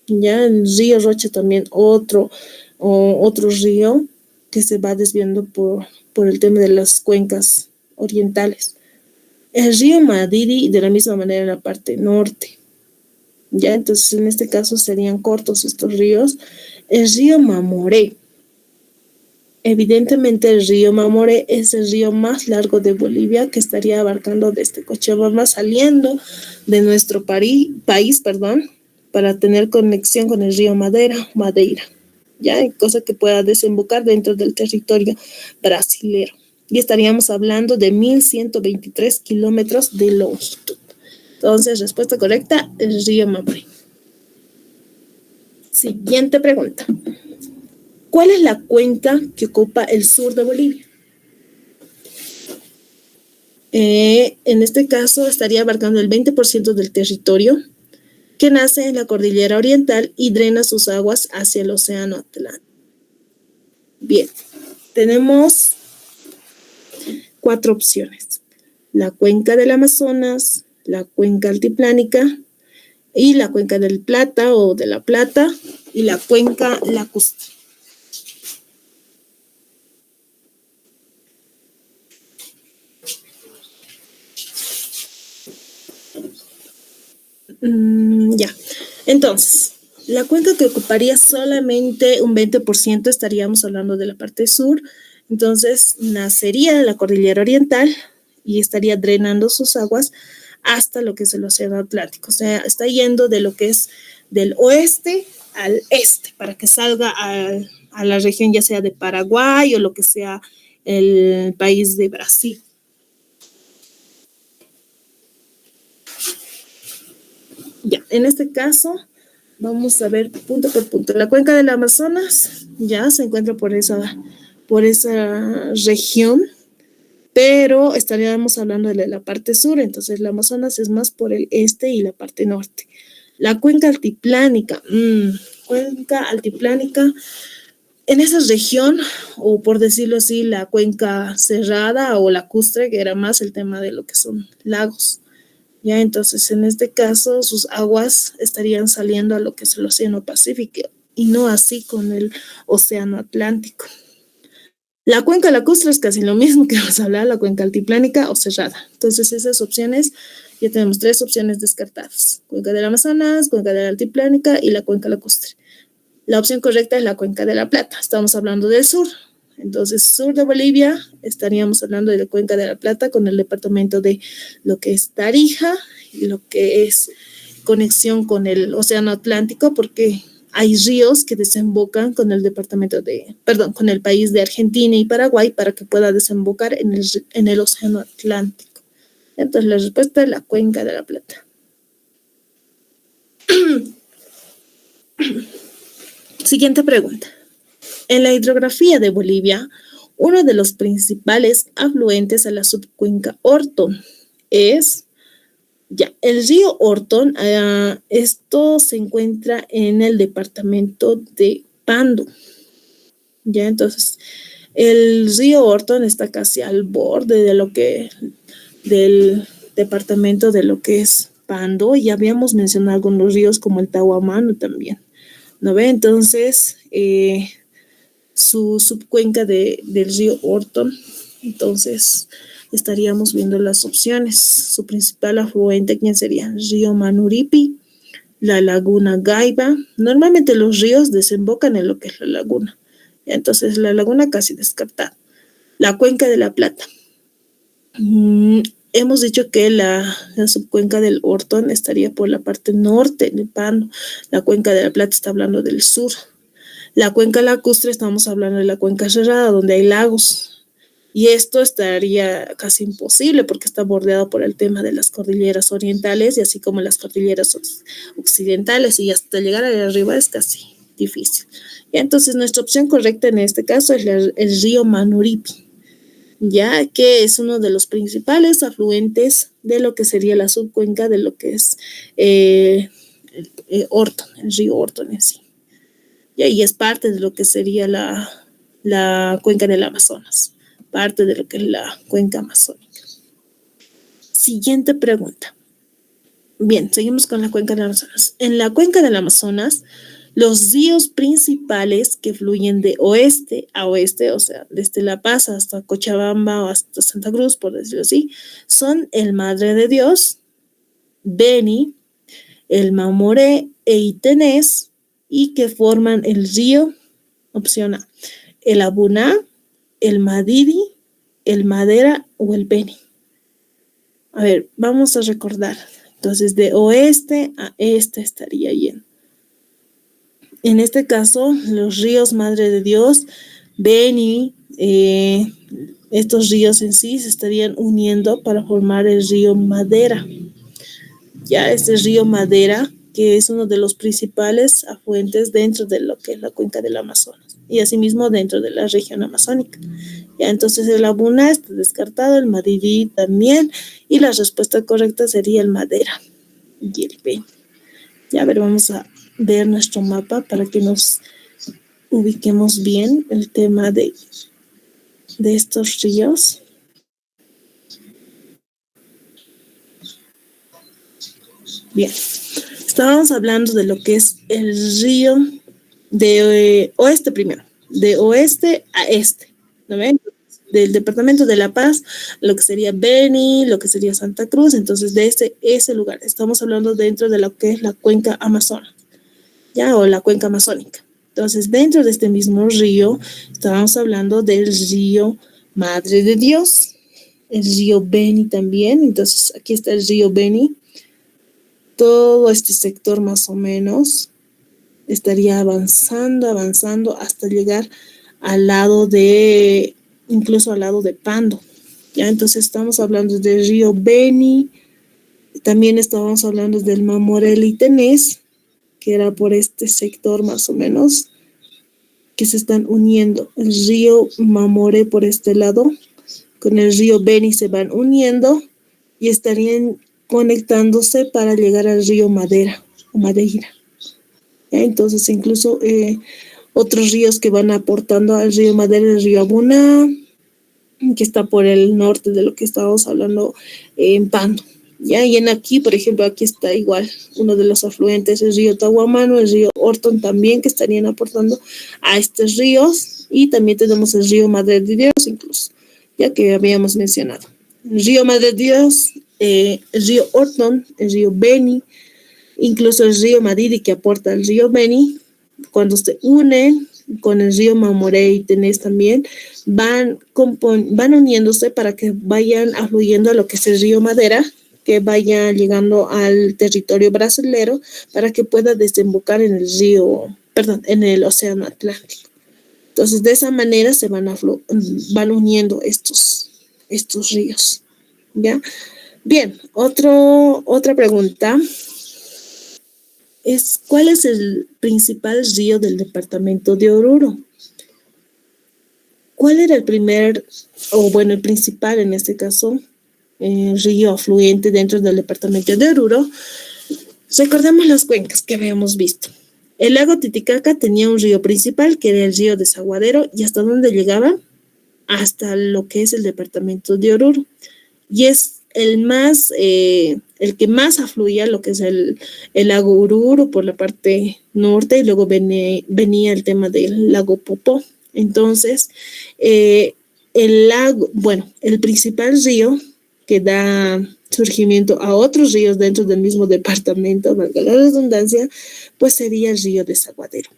Ya, el río Rocha también otro río que se va desviando por el tema de las cuencas orientales. El río Madiri de la misma manera en la parte norte. Ya, entonces en este caso serían cortos estos ríos. El río Mamoré. Evidentemente el río Mamoré es el río más largo de Bolivia que estaría abarcando desde Cochabamba saliendo de nuestro país, para tener conexión con el río Madeira, ya, cosa que pueda desembocar dentro del territorio brasilero. Y estaríamos hablando de 1.123 kilómetros de longitud. Entonces, respuesta correcta, el río Mamoré. Siguiente pregunta. ¿Cuál es la cuenca que ocupa el sur de Bolivia? En este caso estaría abarcando el 20% del territorio que nace en la cordillera oriental y drena sus aguas hacia el océano Atlántico. Bien, tenemos 4 opciones. La cuenca del Amazonas, la cuenca altiplánica y la cuenca del Plata o de la Plata y la cuenca lacustre. Ya, entonces, la cuenca que ocuparía solamente un 20%, estaríamos hablando de la parte sur, entonces nacería en la cordillera oriental y estaría drenando sus aguas hasta lo que es el océano Atlántico, o sea, está yendo de lo que es del oeste al este, para que salga a la región ya sea de Paraguay o lo que sea el país de Brasil. Ya, en este caso, vamos a ver punto por punto. La cuenca del Amazonas ya se encuentra por esa región, pero estaríamos hablando de la parte sur, entonces el Amazonas es más por el este y la parte norte. La cuenca altiplánica, en esa región, o por decirlo así, la cuenca cerrada o lacustre, que era más el tema de lo que son lagos. Ya, entonces en este caso sus aguas estarían saliendo a lo que es el océano Pacífico y no así con el océano Atlántico. La cuenca lacustre es casi lo mismo que vamos a hablar, la cuenca altiplánica o cerrada. Entonces esas opciones, ya tenemos 3 opciones descartadas. Cuenca del Amazonas, cuenca de la altiplánica y la cuenca lacustre. La opción correcta es la cuenca de la Plata. Estamos hablando del sur. Entonces, sur de Bolivia, estaríamos hablando de la cuenca de la Plata con el departamento de lo que es Tarija y lo que es conexión con el océano Atlántico, porque hay ríos que desembocan con el con el país de Argentina y Paraguay para que pueda desembocar en el océano Atlántico. Entonces, la respuesta es la cuenca de la Plata. Siguiente pregunta. En la hidrografía de Bolivia, uno de los principales afluentes a la subcuenca Orton es el río Orton. Esto se encuentra en el departamento de Pando. Ya, entonces, el río Orton está casi al borde del departamento de lo que es Pando. Y habíamos mencionado algunos ríos como el Tahuamano también. ¿No ve? Entonces, su subcuenca del río Orton. Entonces, estaríamos viendo las opciones. Su principal afluente, ¿quién sería? Río Manuripi, la laguna Gaiba. Normalmente los ríos desembocan en lo que es la laguna. Entonces, la laguna casi descartada. La cuenca de la Plata. Hemos dicho que la subcuenca del Orton estaría por la parte norte del Pando. La cuenca de la Plata está hablando del sur. La cuenca lacustre, estamos hablando de la cuenca cerrada, donde hay lagos. Y esto estaría casi imposible porque está bordeado por el tema de las cordilleras orientales y así como las cordilleras occidentales, y hasta llegar allá arriba es casi difícil. Y entonces nuestra opción correcta en este caso es el río Manuripi, ya que es uno de los principales afluentes de lo que sería la subcuenca de lo que es Orton, el río Orton en sí. Y ahí es parte de lo que sería la cuenca del Amazonas, parte de lo que es la cuenca amazónica. Siguiente pregunta. Bien, seguimos con la cuenca del Amazonas. En la cuenca del Amazonas, los ríos principales que fluyen de oeste a oeste, o sea, desde La Paz hasta Cochabamba o hasta Santa Cruz, por decirlo así, son el Madre de Dios, Beni, el Mamoré e Itenés, y que forman el río, opción A, el Abuná, el Madidi, el Madera o el Beni. A ver, vamos a recordar. Entonces, de oeste a este estaría yendo. En este caso, los ríos Madre de Dios, Beni, estos ríos en sí se estarían uniendo para formar el río Madera. Ya este río Madera, que es uno de los principales afluentes dentro de lo que es la cuenca del Amazonas y asimismo dentro de la región amazónica. Ya, entonces el Abuná está descartado, el Madidi también, y la respuesta correcta sería el Madera y el Beni. Ya, a ver, vamos a ver nuestro mapa para que nos ubiquemos bien el tema de estos ríos. Bien, estábamos hablando de lo que es el río de oeste primero, de oeste a este, ¿no ven? Del departamento de La Paz, lo que sería Beni, lo que sería Santa Cruz, entonces de ese lugar, estamos hablando dentro de lo que es la cuenca amazona, ya, o la cuenca amazónica. Entonces, dentro de este mismo río, estábamos hablando del río Madre de Dios, el río Beni también, entonces aquí está el río Beni, todo este sector más o menos estaría avanzando hasta llegar al lado de, incluso al lado de Pando. Ya, entonces estamos hablando del río Beni, también estábamos hablando del Mamoré y Tenés, que era por este sector más o menos, que se están uniendo. El río Mamoré por este lado, con el río Beni se van uniendo y estarían conectándose para llegar al río Madera o Madeira. ¿Ya? Entonces incluso otros ríos que van aportando al río Madera, el río Abuná, que está por el norte de lo que estábamos hablando en Pando. ¿Ya? Y en aquí, por ejemplo, aquí está igual uno de los afluentes, el río Tahuamano, el río Orton también, que estarían aportando a estos ríos, y también tenemos el río Madre de Dios incluso, ya que habíamos mencionado. El río Madre de Dios, el río Orton, el río Beni, incluso el río Madidi que aporta al río Beni, cuando se unen con el río Mamoré y Tenés también, van uniéndose para que vayan afluyendo a lo que es el río Madera, que vaya llegando al territorio brasilero para que pueda desembocar en el río, perdón, en el océano Atlántico. Entonces, de esa manera se van uniendo estos ríos, ¿ya? Bien, otra pregunta es, ¿cuál es el principal río del departamento de Oruro? ¿Cuál era el principal en este caso, río afluente dentro del departamento de Oruro? Recordemos las cuencas que habíamos visto. El lago Titicaca tenía un río principal, que era el río Desaguadero, y hasta dónde llegaba, hasta lo que es el departamento de Oruro. Y es el que más afluía, lo que es el lago Oruro por la parte norte, y luego venía el tema del lago Popó. Entonces, el principal río que da surgimiento a otros ríos dentro del mismo departamento, valga la redundancia, pues sería el río Desaguadero.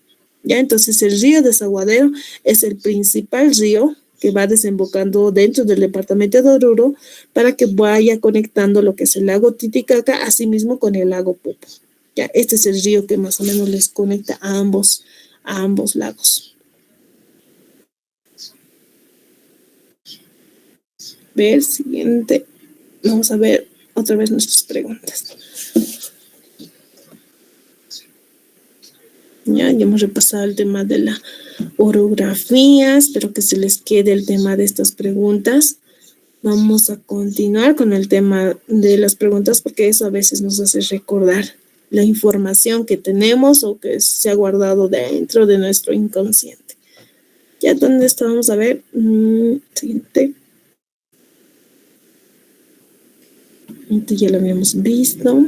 ¿Ya? Entonces, el río Desaguadero es el principal río que va desembocando dentro del departamento de Oruro para que vaya conectando lo que es el lago Titicaca, asimismo con el lago Popo. ¿Ya? Este es el río que más o menos les conecta a ambos a ambos lagos. Ver, siguiente. Vamos a ver otra vez nuestras preguntas. Ya hemos repasado el tema de la orografía. Espero que se les quede el tema de estas preguntas. Vamos a continuar con el tema de las preguntas porque eso a veces nos hace recordar la información que tenemos o que se ha guardado dentro de nuestro inconsciente. Ya, ¿dónde estábamos? A ver, siguiente. Este ya lo habíamos visto.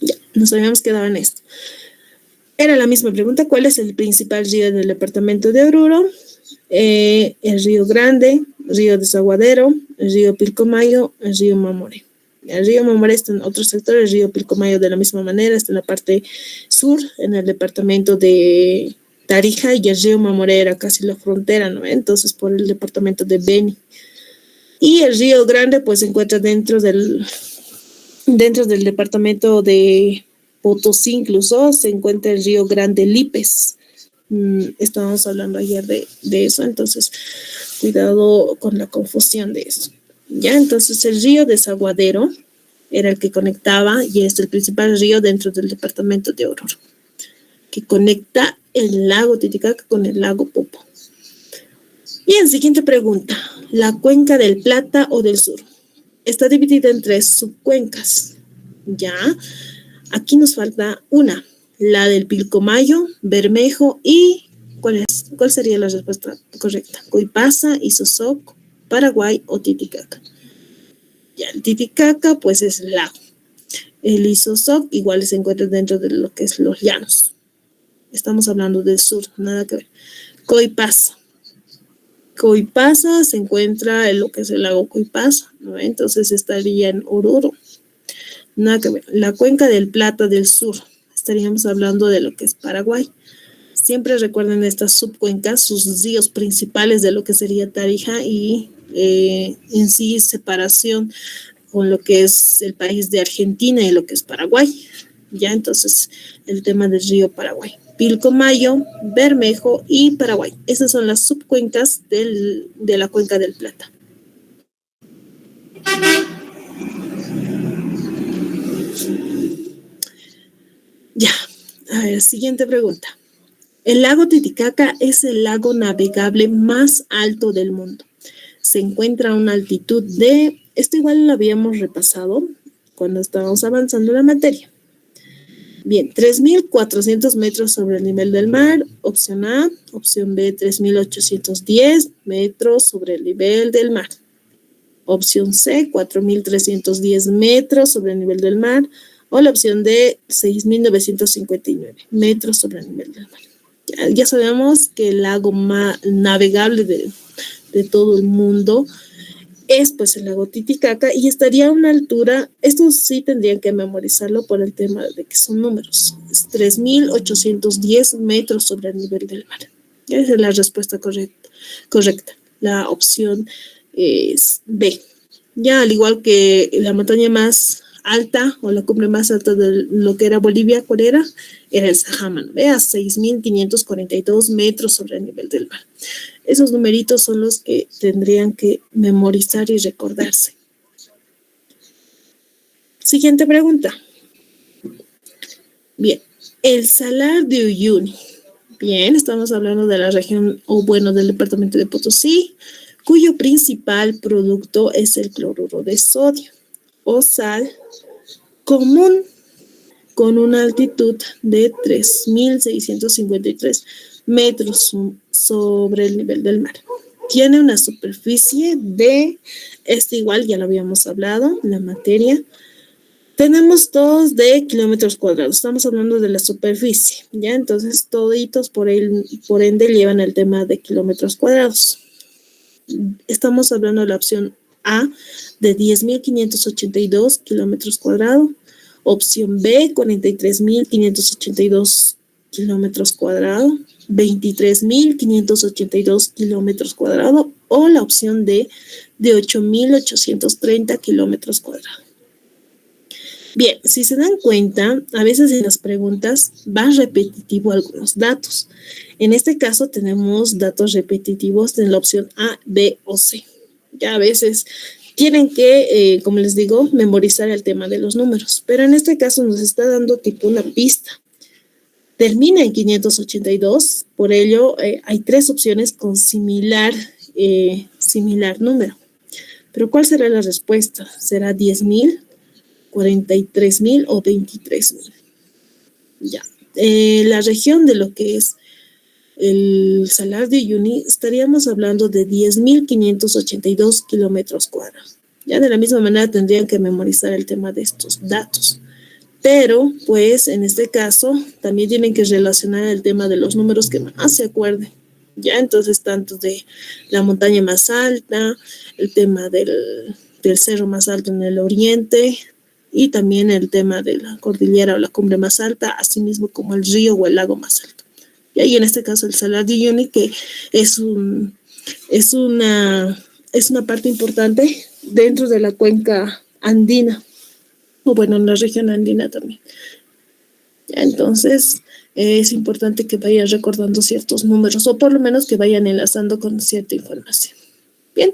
Ya, nos habíamos quedado en esto. Era la misma pregunta, ¿cuál es el principal río del departamento de Oruro? El río Grande, el río Desaguadero, el río Pilcomayo, el río Mamoré. El río Mamoré está en otro sector, el río Pilcomayo de la misma manera, está en la parte sur, en el departamento de Tarija, y el río Mamoré era casi la frontera, ¿no? Entonces por el departamento de Beni. Y el río Grande pues se encuentra dentro del departamento de Potosí, incluso se encuentra el río Grande Lipes. Estábamos hablando ayer de eso, entonces cuidado con la confusión de eso. Ya, entonces el río Desaguadero era el que conectaba y es el principal río dentro del departamento de Oruro, que conecta el lago Titicaca con el lago Popo. Bien, siguiente pregunta. ¿La cuenca del Plata o del Sur? Está dividida en 3 subcuencas. Ya, aquí nos falta una, la del Pilcomayo, Bermejo y ¿cuál sería la respuesta correcta? Coipasa, Isosoc, Paraguay o Titicaca. Ya, el Titicaca pues es lago. El Isosoc igual se encuentra dentro de lo que es los llanos. Estamos hablando del sur, nada que ver. Coipasa se encuentra en lo que es el lago Coipasa, ¿no? Entonces estaría en Oruro. Nada que ver. La cuenca del Plata del Sur, estaríamos hablando de lo que es Paraguay. Siempre recuerden estas subcuencas, sus ríos principales de lo que sería Tarija y en sí separación con lo que es el país de Argentina y lo que es Paraguay. Ya, entonces el tema del río Paraguay. Pilcomayo, Bermejo y Paraguay. Esas son las subcuencas de la cuenca del Plata. Ya, a ver, siguiente pregunta. El lago Titicaca es el lago navegable más alto del mundo. Se encuentra a una altitud de, esto igual lo habíamos repasado cuando estábamos avanzando en la materia. Bien, 3.400 metros sobre el nivel del mar, opción A. Opción B, 3.810 metros sobre el nivel del mar. Opción C, 4.310 metros sobre el nivel del mar. O la opción D, 6.959 metros sobre el nivel del mar. Ya sabemos que el lago más navegable de todo el mundo es pues el lago Titicaca y estaría a una altura, esto sí tendrían que memorizarlo por el tema de que son números, es 3.810 metros sobre el nivel del mar. Esa es la respuesta correcta. La opción es B. Ya al igual que la montaña más alta o la cumbre más alta de lo que era Bolivia, ¿cuál era? Era el Sajama, ¿ve? A 6.542 metros sobre el nivel del mar. Esos numeritos son los que tendrían que memorizar y recordarse. Siguiente pregunta. Bien, el Salar de Uyuni. Bien, estamos hablando de la región, o bueno, del departamento de Potosí, cuyo principal producto es el cloruro de sodio o sal común con una altitud de 3.653 metros sobre el nivel del mar. Tiene una superficie de, igual ya lo habíamos hablado, la materia. Tenemos todos de kilómetros cuadrados, estamos hablando de la superficie, ¿ya? Entonces toditos por ende llevan el tema de kilómetros cuadrados. Estamos hablando de la opción A de 10.582 kilómetros cuadrados, opción B 43.582 kilómetros cuadrados, 23.582 kilómetros cuadrados o la opción D de 8.830 kilómetros cuadrados. Bien, si se dan cuenta, a veces en las preguntas va repetitivo algunos datos. En este caso tenemos datos repetitivos en la opción A, B o C. Ya a veces tienen que, como les digo, memorizar el tema de los números, pero en este caso nos está dando tipo una pista. Termina en 582, por ello hay tres opciones con similar número. Pero ¿cuál será la respuesta? ¿Será 10.000, 43.000 o 23.000? Ya. La región de lo que es el Salar de Uyuni, estaríamos hablando de 10.582 kilómetros cuadrados. Ya de la misma manera tendrían que memorizar el tema de estos datos. Pero, pues, en este caso, también tienen que relacionar el tema de los números que más se acuerden. Ya, entonces, tanto de la montaña más alta, el tema del cerro más alto en el oriente, y también el tema de la cordillera o la cumbre más alta, así mismo como el río o el lago más alto. Y en este caso el Salar de Uyuni, que es una parte importante dentro de la cuenca andina, o bueno, en la región andina también. Ya, entonces es importante que vayan recordando ciertos números, o por lo menos que vayan enlazando con cierta información. Bien,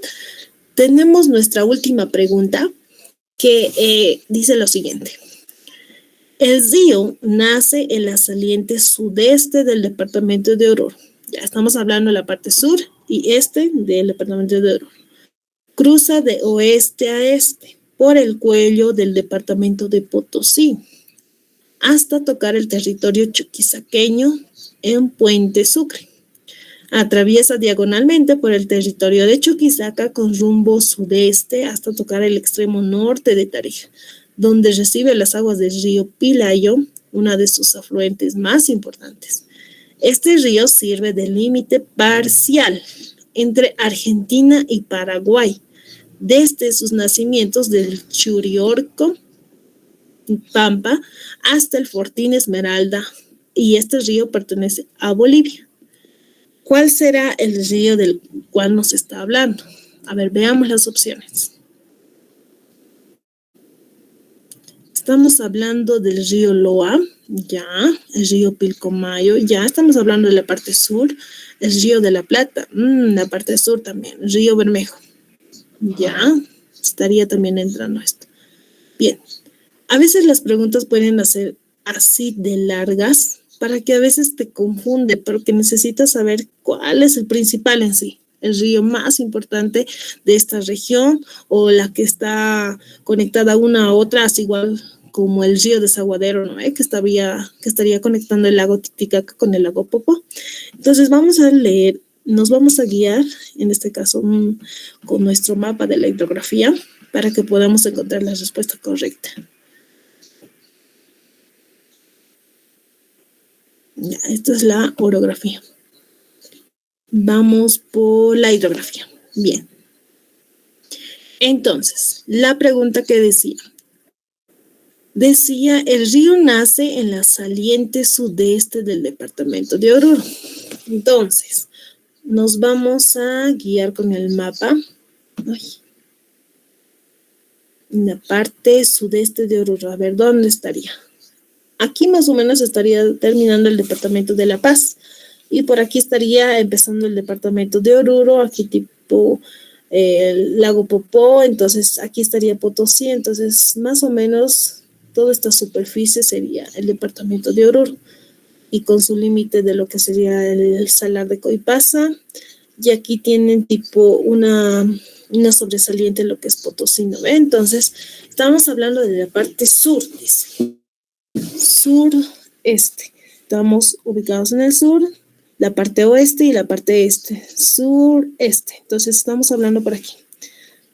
tenemos nuestra última pregunta, que dice lo siguiente. El río nace en la saliente sudeste del departamento de Oruro. Ya estamos hablando de la parte sur y este del departamento de Oruro. Cruza de oeste a este por el cuello del departamento de Potosí hasta tocar el territorio chuquisaqueño en Puente Sucre. Atraviesa diagonalmente por el territorio de Chuquisaca con rumbo sudeste hasta tocar el extremo norte de Tarija, donde recibe las aguas del río Pilayo, una de sus afluentes más importantes. Este río sirve de límite parcial entre Argentina y Paraguay, desde sus nacimientos del Churiorco, Pampa, hasta el Fortín Esmeralda, y este río pertenece a Bolivia. ¿Cuál será el río del cual nos está hablando? A ver, veamos las opciones. Estamos hablando del río Loa, ya, el río Pilcomayo, ya estamos hablando de la parte sur, el río de la Plata, la parte sur también, el río Bermejo, ya, estaría también entrando esto. Bien, a veces las preguntas pueden ser así de largas para que a veces te confunde, pero que necesitas saber cuál es el principal en sí, el río más importante de esta región o la que está conectada una a otra, así igual como el río Desaguadero, ¿no? Que estaría conectando el lago Titicaca con el lago Popo. Entonces vamos a leer, nos vamos a guiar, en este caso, con nuestro mapa de la hidrografía para que podamos encontrar la respuesta correcta. Ya, esta es la orografía. Vamos por la hidrografía. Bien. Entonces, la pregunta que decía, el río nace en la saliente sudeste del departamento de Oruro. Entonces, nos vamos a guiar con el mapa. En la parte sudeste de Oruro. A ver, ¿dónde estaría? Aquí más o menos estaría terminando el departamento de La Paz. Y por aquí estaría empezando el departamento de Oruro, aquí tipo el lago Popó, entonces aquí estaría Potosí, entonces más o menos toda esta superficie sería el departamento de Oruro y con su límite de lo que sería el Salar de Coipasa, y aquí tienen tipo una sobresaliente lo que es Potosí, ¿no ve? Entonces estamos hablando de la parte sur, dice, sureste, estamos ubicados en el sur, la parte oeste y la parte este, sureste. Entonces estamos hablando por aquí.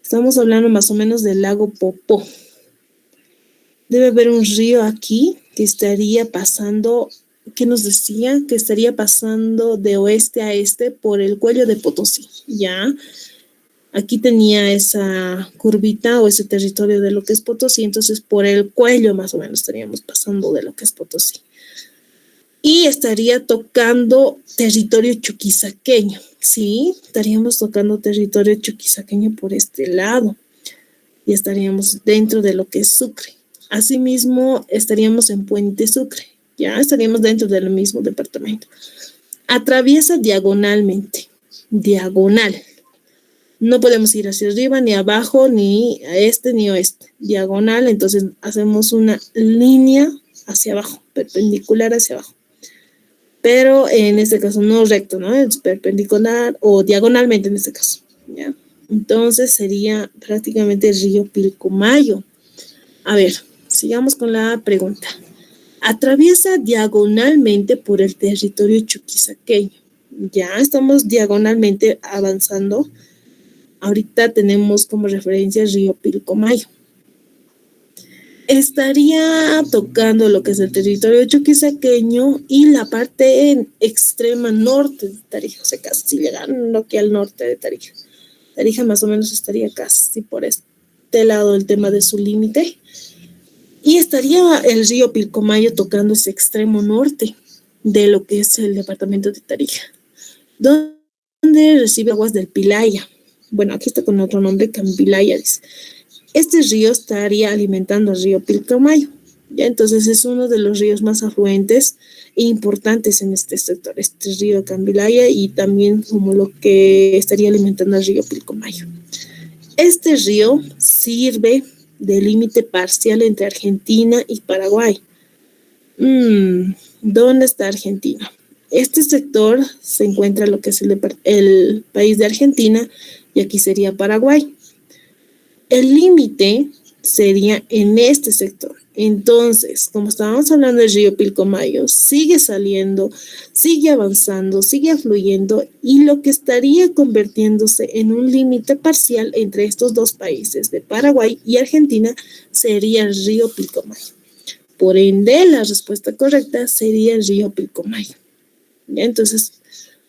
Estamos hablando más o menos del lago Popó. Debe haber un río aquí que estaría pasando, ¿qué nos decía? Que estaría pasando de oeste a este por el cuello de Potosí, ¿ya? Aquí tenía esa curvita o ese territorio de lo que es Potosí, entonces por el cuello más o menos estaríamos pasando de lo que es Potosí. Y estaría tocando territorio chuquisaqueño. Sí, estaríamos tocando territorio chuquisaqueño por este lado y estaríamos dentro de lo que es Sucre. Asimismo, estaríamos en Puente Sucre, ya estaríamos dentro del mismo departamento. Atraviesa diagonalmente, diagonal. No podemos ir hacia arriba, ni abajo, ni a este, ni oeste. Diagonal, entonces hacemos una línea hacia abajo, perpendicular hacia abajo. Pero en este caso no recto, ¿no? Es perpendicular o diagonalmente en este caso, ¿ya? Entonces sería prácticamente el río Pilcomayo. A ver, sigamos con la pregunta. Atraviesa diagonalmente por el territorio chuquisaqueño. Ya estamos diagonalmente avanzando. Ahorita tenemos como referencia el río Pilcomayo. Estaría tocando lo que es el territorio chuquisaqueño y la parte en extrema norte de Tarija, o sea, casi llegando aquí al norte de Tarija. Tarija más o menos estaría casi por este lado el tema de su límite. Y estaría el río Pilcomayo tocando ese extremo norte de lo que es el departamento de Tarija, donde recibe aguas del Pilaya. Bueno, aquí está con otro nombre, Campilaya, dice. Este río estaría alimentando al río Pilcomayo. ¿Ya? Entonces es uno de los ríos más afluentes e importantes en este sector, este río Campilaya, y también como lo que estaría alimentando al río Pilcomayo. Este río sirve de límite parcial entre Argentina y Paraguay. ¿Dónde está Argentina? Este sector se encuentra en lo que es el país de Argentina y aquí sería Paraguay. El límite sería en este sector. Entonces, como estábamos hablando del río Pilcomayo, sigue saliendo, sigue avanzando, sigue fluyendo y lo que estaría convirtiéndose en un límite parcial entre estos dos países de Paraguay y Argentina sería el río Pilcomayo. Por ende, la respuesta correcta sería el río Pilcomayo. Entonces,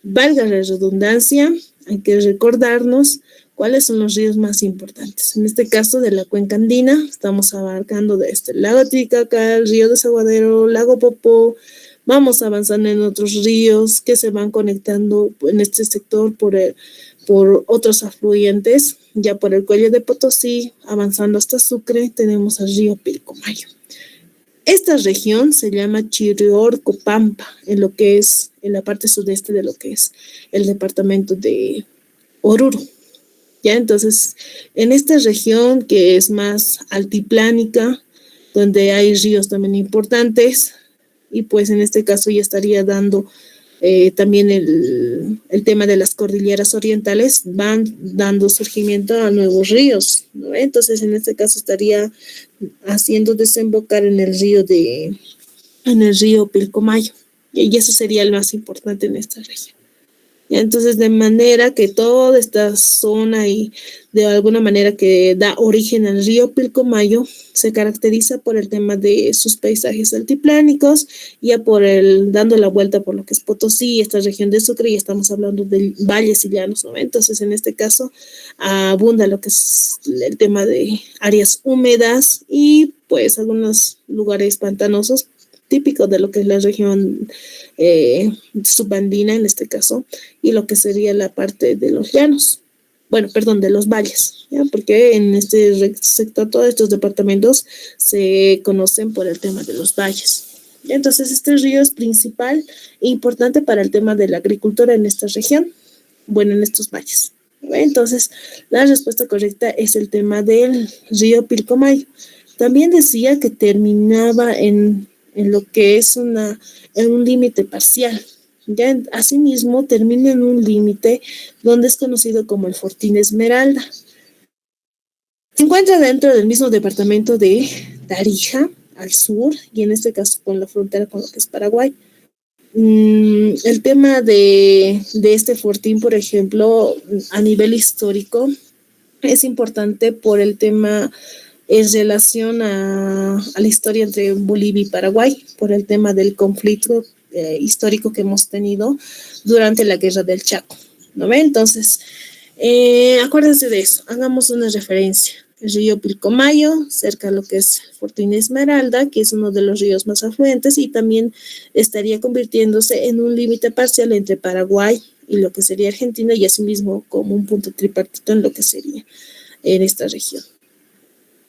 valga la redundancia, hay que recordarnos cuáles son los ríos más importantes. En este caso de la cuenca andina, estamos abarcando desde el lago Titicaca, el río Desaguadero, lago Popó. Vamos avanzando en otros ríos que se van conectando en este sector por otros afluentes. Ya por el cuello de Potosí, avanzando hasta Sucre, tenemos el río Pilcomayo. Esta región se llama Chiriorcopampa, en lo que es en la parte sudeste de lo que es el departamento de Oruro. Ya, entonces, en esta región que es más altiplánica, donde hay ríos también importantes, y pues en este caso ya estaría dando también el tema de las cordilleras orientales, van dando surgimiento a nuevos ríos, ¿no? Entonces, en este caso estaría haciendo desembocar en el río Pilcomayo, y eso sería el más importante en esta región. Entonces, de manera que toda esta zona y de alguna manera que da origen al río Pilcomayo se caracteriza por el tema de sus paisajes altiplánicos, ya dando la vuelta por lo que es Potosí, esta región de Sucre, y estamos hablando de valles y llanos, ¿no? Entonces, en este caso, abunda lo que es el tema de áreas húmedas y pues algunos lugares pantanosos, típico de lo que es la región subandina en este caso, y lo que sería la parte de los llanos, de los valles, ¿ya? Porque en este sector todos estos departamentos se conocen por el tema de los valles. Entonces este río es principal e importante para el tema de la agricultura en esta región, en estos valles. Entonces la respuesta correcta es el tema del río Pilcomayo. También decía que terminaba en lo que es en un límite parcial. Ya, asimismo, termina en un límite donde es conocido como el Fortín Esmeralda. Se encuentra dentro del mismo departamento de Tarija, al sur, y en este caso con la frontera con lo que es Paraguay. El tema de este fortín, por ejemplo, a nivel histórico, es importante por el tema en relación a la historia entre Bolivia y Paraguay, por el tema del conflicto histórico que hemos tenido durante la Guerra del Chaco, ¿no ve? Entonces, acuérdense de eso, hagamos una referencia. El río Pilcomayo, cerca de lo que es Fortín Esmeralda, que es uno de los ríos más afluentes y también estaría convirtiéndose en un límite parcial entre Paraguay y lo que sería Argentina, y asimismo como un punto tripartito en lo que sería en esta región.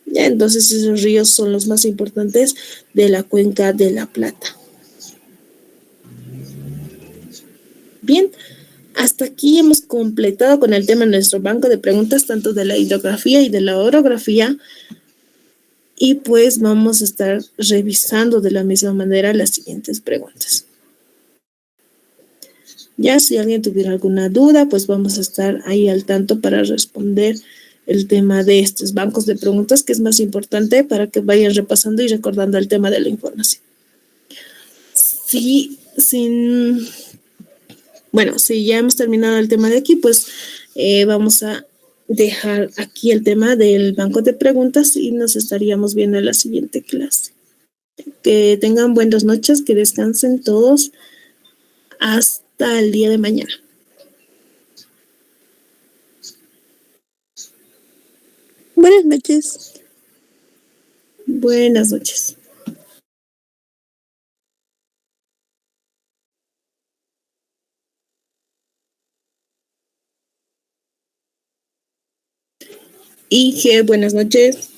Ya, entonces esos ríos son los más importantes de la cuenca de La Plata. Bien, hasta aquí hemos completado con el tema de nuestro banco de preguntas, tanto de la hidrografía y de la orografía, y pues vamos a estar revisando de la misma manera las siguientes preguntas. Ya si alguien tuviera alguna duda, pues vamos a estar ahí al tanto para responder el tema de estos bancos de preguntas, que es más importante para que vayan repasando y recordando el tema de la información. Bueno, si ya hemos terminado el tema de aquí, pues vamos a dejar aquí el tema del banco de preguntas y nos estaríamos viendo en la siguiente clase. Que tengan buenas noches, que descansen todos. Hasta el día de mañana. Buenas noches. Buenas noches. Buenas noches.